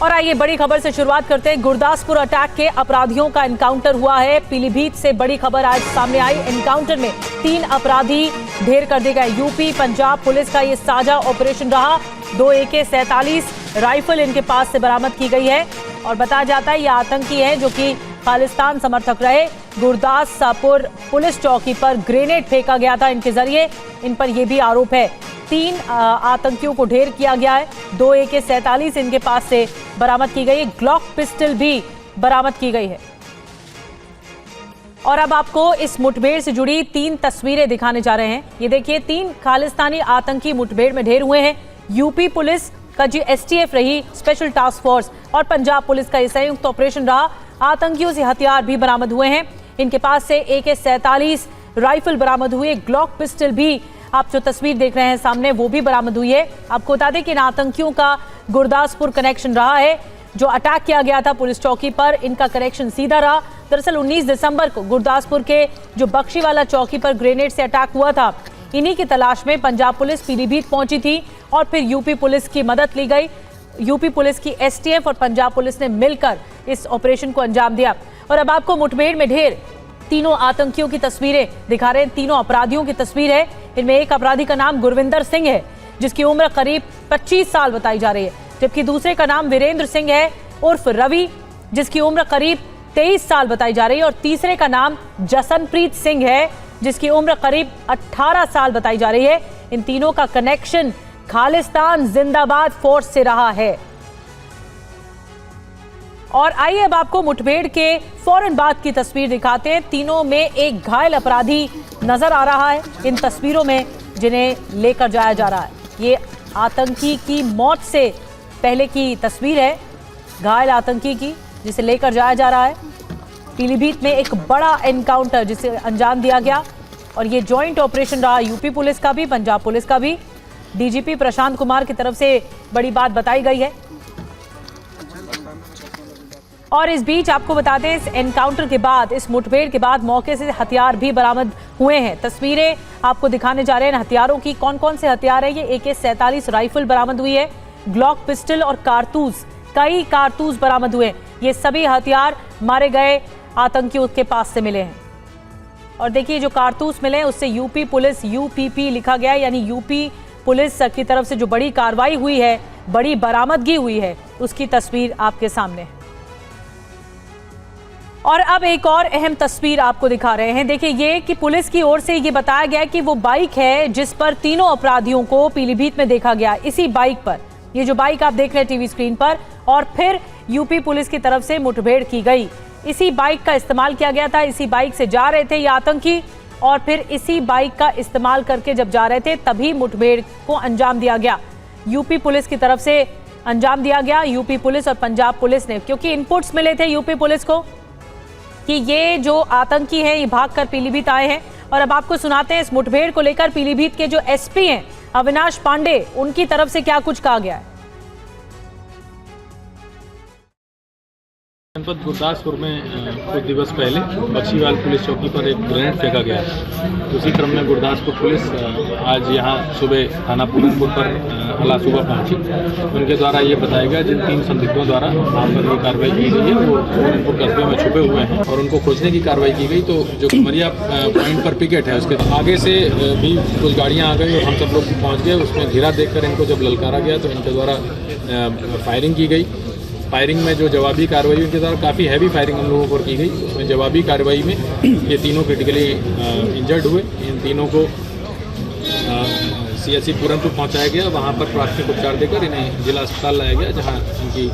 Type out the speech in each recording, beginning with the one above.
और आइए बड़ी खबर से शुरुआत करते हैं। गुरदासपुर अटैक के अपराधियों का एनकाउंटर हुआ है। पीलीभीत से बड़ी खबर आज सामने आई। एनकाउंटर में 3 अपराधी ढेर कर दिए गए। यूपी पंजाब पुलिस का ये साझा ऑपरेशन रहा। 2 AK-47 राइफल इनके पास से बरामद की गई है और बताया जाता है ये आतंकी है जो कि खालिस्तान समर्थक रहे। गुरदासपुर पुलिस चौकी पर ग्रेनेड फेंका गया था इनके जरिए। इन पर यह भी आरोप है। 3 आतंकियों को ढेर किया गया है। 2 AK-47 इनके पास से बरामद की गई। ग्लॉक पिस्टल भी बरामद की गई है। और अब आपको इस मुठभेड़ से जुड़ी 3 तस्वीरें दिखाने जा रहे हैं। ये देखिए, 3 खालिस्तानी आतंकी मुठभेड़ में ढेर हुए हैं। यूपी पुलिस का जो STF रही, स्पेशल टास्क फोर्स, और पंजाब पुलिस का संयुक्त ऑपरेशन रहा। आतंकियों से हथियार भी बरामद हुए हैं। इनके पास से AK-47 राइफल बरामद हुई। ग्लॉक पिस्टल भी, आप जो तस्वीर देख रहे हैं सामने, वो भी बरामद हुई है। आपको बता दें कि इन आतंकियों का गुरदासपुर कनेक्शन रहा है। जो अटैक किया गया था पुलिस चौकी पर, इनका कनेक्शन सीधा रहा। दरअसल 19 दिसंबर को गुरदासपुर के जो बख्शीवाला चौकी पर ग्रेनेड से अटैक हुआ था, इन्हीं की तलाश में पंजाब पुलिस पीलीभीत पहुंची थी और फिर यूपी पुलिस की मदद ली गई। यूपी पुलिस की STF और पंजाब पुलिस ने मिलकर इस ऑपरेशन को अंजाम दिया। और अब आपको मुठभेड़ में ढेर 3 आतंकियों की तस्वीरें दिखा रहे हैं। 3 अपराधियों की तस्वीर है। इनमें एक अपराधी का नाम गुरविंदर सिंह है जिसकी उम्र करीब 25 साल बताई जा रही है, जबकि दूसरे का नाम वीरेंद्र सिंह है उर्फ रवि जिसकी उम्र करीब 23 साल बताई जा रही है। और तीसरे का नाम जसनप्रीत सिंह है जिसकी उम्र करीब 18 साल बताई जा रही है। इन तीनों का कनेक्शन खालिस्तान जिंदाबाद फोर्स से रहा है। और आइए अब आपको मुठभेड़ के फौरन बाद की तस्वीर दिखाते हैं। तीनों में एक घायल अपराधी नजर आ रहा है इन तस्वीरों में, जिन्हें लेकर जाया जा रहा है। ये आतंकी की मौत से पहले की तस्वीर है, घायल आतंकी की, जिसे लेकर जाया जा रहा है। पीलीभीत में एक बड़ा एनकाउंटर जिसे अंजाम दिया गया और ये जॉइंट ऑपरेशन रहा, यूपी पुलिस का भी, पंजाब पुलिस का भी। DGP प्रशांत कुमार की तरफ से बड़ी बात बताई गई है। और इस बीच आपको बता दें, इस एनकाउंटर के बाद, इस मुठभेड़ के बाद मौके से हथियार भी बरामद हुए हैं। तस्वीरें आपको दिखाने जा रहे हैं हथियारों की। कौन कौन से हथियार है? ये AK-47 राइफल बरामद हुई है। ग्लॉक पिस्टल और कारतूस, कई कारतूस बरामद हुए। ये सभी हथियार मारे गए आतंकियों के पास से मिले हैं। और देखिए, जो कारतूस मिले उससे यूपी पुलिस UPP लिखा गया है, यानी यूपी पुलिस की तरफ से जो बड़ी कार्रवाई हुई है, बड़ी बरामदगी हुई है, उसकी तस्वीर आपके सामने है। और अब एक और अहम तस्वीर आपको दिखा रहे हैं। देखिए, ये कि पुलिस की ओर से ये बताया गया कि वो बाइक है जिस पर तीनों अपराधियों को पीलीभीत में देखा गया। इसी बाइक पर, ये जो बाइक आप देख रहे हैं टीवी स्क्रीन पर, और फिर यूपी पुलिस की तरफ से मुठभेड़ की गई। इसी बाइक का इस्तेमाल किया गया था। इसी बाइक से जा रहे थे ये आतंकी और फिर इसी बाइक का इस्तेमाल करके जब जा रहे थे तभी मुठभेड़ को अंजाम दिया गया। यूपी पुलिस की तरफ से अंजाम दिया गया। यूपी पुलिस और पंजाब पुलिस ने, क्योंकि इनपुट्स मिले थे यूपी पुलिस को कि ये जो आतंकी हैं ये भागकर पीलीभीत आए हैं। और अब आपको सुनाते हैं इस मुठभेड़ को लेकर पीलीभीत के जो SP हैं अविनाश पांडे, उनकी तरफ से क्या कुछ कहा गया है। जनपद गुरदासपुर में कुछ दिवस पहले बख्शीवाल पुलिस चौकी पर एक ग्रेनेड फेंका गया है। उसी क्रम में गुरदासपुर पुलिस आज यहाँ सुबह थाना पूरनपुर पर अला सुबह पहुँची। उनके द्वारा ये बताया गया जिन 3 संदिग्धों द्वारा वहाँ पर ये कार्रवाई की गई है वो पूरनपुर कस्बे में छुपे हुए हैं और उनको खोजने की कार्रवाई की गई। तो जो कमरिया पॉइंट पर पिकेट है उसके आगे से भी कुछ गाड़ियाँ आ गई और हम सब लोग पहुँच गए। उसमें घेरा देखकर इनको जब ललकारा गया तो इनके द्वारा फायरिंग की गई। फायरिंग में जो जवाबी कार्रवाई उनके द्वारा काफ़ी हैवी फायरिंग हम लोगों पर की गई। उसमें जवाबी कार्रवाई में ये तीनों क्रिटिकली इंजर्ड हुए। इन तीनों को CSC पूरनपुर पहुंचाया गया। वहां पर प्राथमिक उपचार देकर इन्हें जिला अस्पताल लाया गया जहां इनकी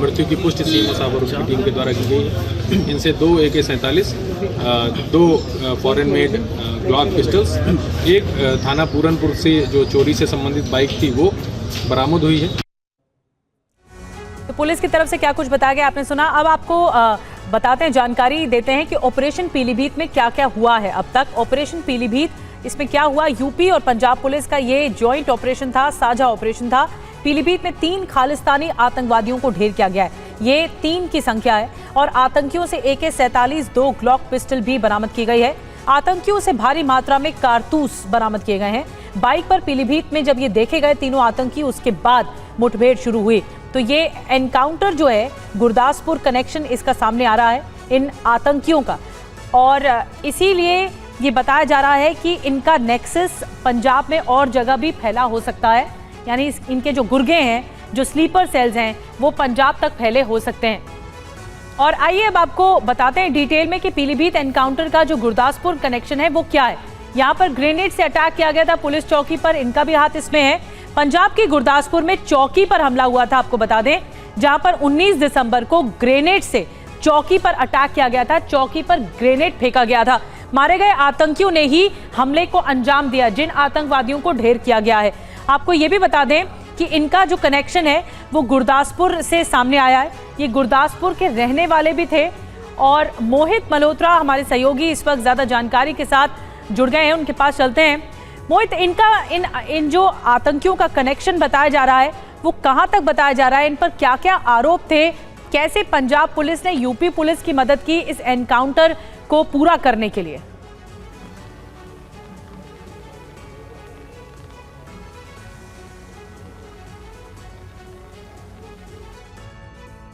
मृत्यु की पुष्टि CMO साहब और उसकी टीम के द्वारा की गई है। इनसे 2 AK-47, 2 foreign made Glock pistols, एक थाना पूरनपुर से जो चोरी से संबंधित बाइक थी वो बरामद हुई है। तो पुलिस की तरफ से क्या कुछ बताया गया आपने सुना। अब आपको बताते हैं, जानकारी देते हैं कि ऑपरेशन पीलीभीत में क्या क्या हुआ है अब तक। ऑपरेशन पीलीभीत, इसमें क्या हुआ, यूपी और पंजाब पुलिस का ये जॉइंट ऑपरेशन था, साझा ऑपरेशन था। पीलीभीत में 3 खालिस्तानी आतंकवादियों को ढेर किया गया है। ये 3 की संख्या है और आतंकियों से AK-47, 2 ग्लॉक पिस्टल भी बरामद की गई है। आतंकियों से भारी मात्रा में कारतूस बरामद किए गए हैं। बाइक पर पीलीभीत में जब ये देखे गए तीनों आतंकी, उसके बाद मुठभेड़ शुरू हुई। तो ये एनकाउंटर जो है गुरदासपुर कनेक्शन इसका सामने आ रहा है इन आतंकियों का, और इसीलिए ये बताया जा रहा है कि इनका नेक्सस पंजाब में और जगह भी फैला हो सकता है, यानी इनके जो गुर्गे हैं, जो स्लीपर सेल्स हैं, वो पंजाब तक फैले हो सकते हैं। और आइए अब आपको बताते हैं डिटेल में कि पीलीभीत एनकाउंटर का जो गुरदासपुर कनेक्शन है वो क्या है। यहाँ पर ग्रेनेड से अटैक किया गया था पुलिस चौकी पर, इनका भी हाथ इसमें है। पंजाब के गुरदासपुर में चौकी पर हमला हुआ था, आपको बता दें, जहां पर 19 दिसंबर को ग्रेनेड से चौकी पर अटैक किया गया था, चौकी पर ग्रेनेड फेंका गया था। मारे गए आतंकियों ने ही हमले को अंजाम दिया, जिन आतंकवादियों को ढेर किया गया है। आपको ये भी बता दें कि इनका जो कनेक्शन है वो गुरदासपुर से सामने आया है। ये गुरदासपुर के रहने वाले भी थे, और मोहित मल्होत्रा हमारे सहयोगी इस वक्त ज्यादा जानकारी के साथ जुड़ गए हैं, उनके पास चलते हैं। मोहित, इनका इन जो आतंकियों का कनेक्शन बताया जा रहा है वो कहां तक बताया जा रहा है, इन पर क्या क्या आरोप थे, कैसे पंजाब पुलिस ने यूपी पुलिस की मदद की इस एनकाउंटर को पूरा करने के लिए?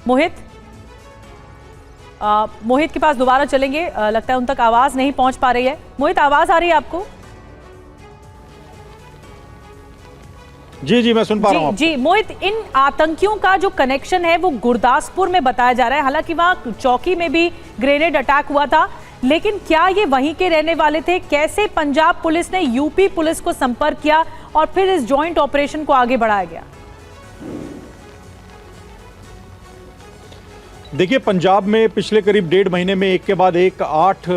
मोहित के पास दोबारा चलेंगे, लगता है उन तक आवाज नहीं पहुंच पा रही है। मोहित, आवाज आ रही है आपको? जी मैं सुन पा रहा हूं। जी मोहित, इन आतंकियों का जो कनेक्शन है वो गुरदासपुर में बताया जा रहा है, हालांकि वहां चौकी में भी ग्रेनेड अटैक हुआ था, लेकिन क्या ये वहीं के रहने वाले थे? कैसे पंजाब पुलिस ने यूपी पुलिस को संपर्क किया और फिर इस जॉइंट ऑपरेशन को आगे बढ़ाया गया? देखिए, पंजाब में पिछले करीब 1.5 महीने में एक के बाद एक 8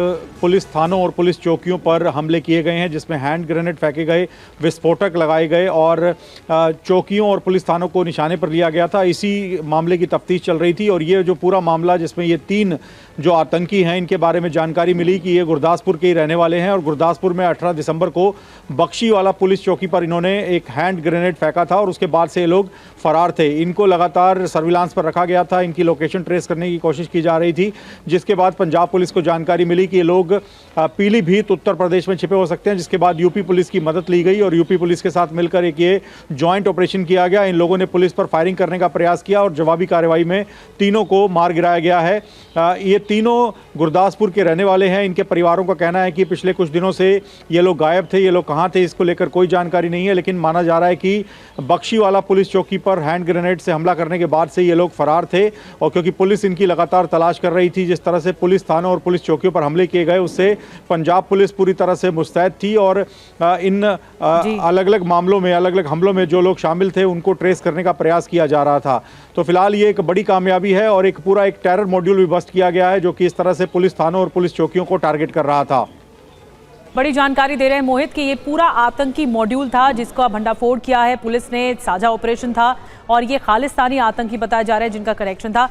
पुलिस थानों और पुलिस चौकियों पर हमले किए गए हैं, जिसमें हैंड ग्रेनेड फेंके गए, विस्फोटक लगाए गए और चौकियों और पुलिस थानों को निशाने पर लिया गया था। इसी मामले की तफ्तीश चल रही थी, और ये जो पूरा मामला, जिसमें ये 3 जो आतंकी हैं, इनके बारे में जानकारी मिली कि ये गुरदासपुर के ही रहने वाले हैं, और गुरदासपुर में 18 दिसंबर को बख्शीवाला पुलिस चौकी पर इन्होंने एक हैंड ग्रेनेड फेंका था, और उसके बाद से ये लोग फरार थे। इनको लगातार सर्विलांस पर रखा गया था, इनकी लोकेशन ट्रेस करने की कोशिश की जा रही थी, जिसके बाद पंजाब पुलिस को जानकारी मिली कि ये लोग पीलीभीत उत्तर प्रदेश में छिपे हो सकते हैं, जिसके बाद यूपी पुलिस की मदद ली गई और यूपी पुलिस के साथ मिलकर एक ये जॉइंट ऑपरेशन किया गया। इन लोगों ने पुलिस पर फायरिंग करने का प्रयास किया और जवाबी कार्रवाई में तीनों को मार गिराया गया है। ये तीनों गुरदासपुर के रहने वाले हैं। इनके परिवारों का कहना है कि पिछले कुछ दिनों से ये लोग गायब थे, ये लोग कहाँ थे इसको लेकर कोई जानकारी नहीं है, लेकिन माना जा रहा है कि बख्शीवाला पुलिस चौकी पर हैंड ग्रेनेड से हमला करने के बाद से ये लोग फरार थे, और क्योंकि पुलिस इनकी लगातार तलाश कर रही थी, जिस तरह से पुलिस थानों और पुलिस चौकियों पर हमले किए गए उससे पंजाब पुलिस पूरी तरह से मुस्तैद थी, और इन अलग अलग मामलों में, अलग अलग हमलों में जो लोग शामिल थे उनको ट्रेस करने का प्रयास किया जा रहा था। तो फिलहाल ये एक बड़ी कामयाबी है, और एक पूरा एक टेरर मॉड्यूल भी बस्ट किया गया है, जो कि इस तरह से पुलिस थानों और पुलिस चौकियों को टारगेट कर रहा था। बड़ी जानकारी दे रहे हैं मोहित कि ये पूरा आतंकी मॉड्यूल था जिसका भंडाफोड़ किया है पुलिस ने, साझा ऑपरेशन था, और ये खालिस्तानी आतंकी बताया जा रहा है जिनका कनेक्शन था।